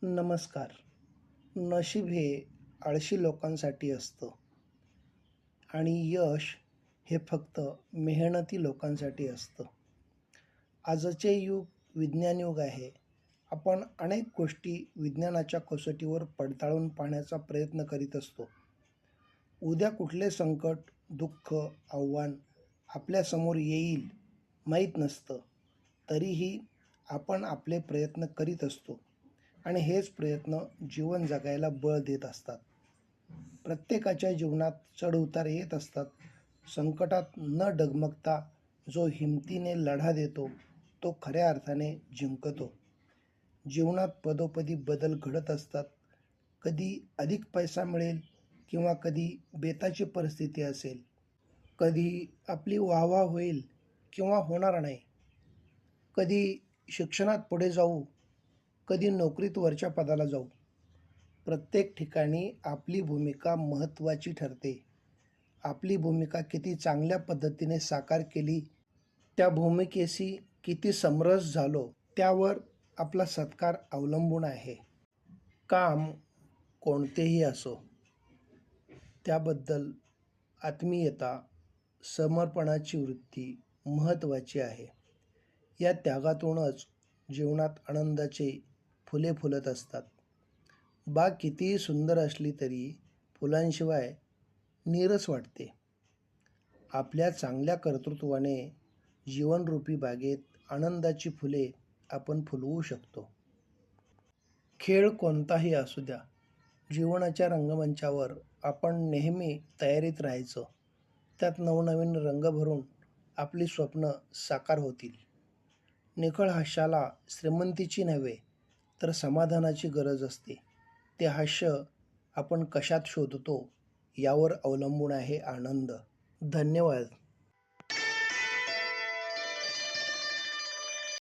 नमस्कार. नशीब हे आळशी लोकांसाठी असतं आणि यश हे फक्त मेहनती लोकांसाठी असतं. आजचे युग विज्ञान युग आहे. आपण अनेक गोष्टी विज्ञानाच्या कसोटीवर पडताळून पाहण्याचा प्रयत्न करीत असतो. उद्या कुठले संकट, दुःख, आव्हान आपल्यासमोर येईल माहीत नसतं. तरीही आपण आपले प्रयत्न करीत असतो आणि हेच प्रयत्न जीवन जगायला बळ देत असतात. प्रत्येकाच्या जीवनात चढ-उतार येत असतात. संकटात न डगमगता जो हिमतीने लढा देतो, तो खऱ्या अर्थाने जिंकतो. जीवनात पदोपदी बदल घडत असतात. कधी अधिक पैसा मिळेल किंवा कधी बेताची परिस्थिती असेल. कधी आपली वाहवा होईल किंवा होणार नाही. कधी शिक्षणात पुढे जाऊ, कधी नोकरीत वरच्या पदाला जाऊ. प्रत्येक ठिकाणी आपली भूमिका महत्त्वाची ठरते. आपली भूमिका किती चांगल्या पद्धतीने साकार केली, त्या भूमिकेशी किती समरस झालो, त्यावर आपला सत्कार अवलंबून आहे. काम कोणतेही असो, त्याबद्दल आत्मीयता, समर्पणाची वृत्ती महत्त्वाची आहे. या त्यागातूनच जीवनात आनंदाचे फुले फुलत असतात. बाग कितीही सुंदर असली तरी फुलांशिवाय नीरस वाटते. आपल्या चांगल्या कर्तृत्वाने जीवनरूपी बागेत आनंदाची फुले आपण फुलवू शकतो. खेळ कोणताही असू द्या, जीवनाच्या रंगमंचावर आपण नेहमी तयारीत राहायचं. त्यात नवनवीन रंग भरून आपली स्वप्न साकार होतील. निखळ हास्याला श्रीमंतीची नव्हे, तर समाधानाची गरज असते. ते हास्य आपण कशात शोधतो, यावर अवलंबून आहे आनंद. धन्यवाद.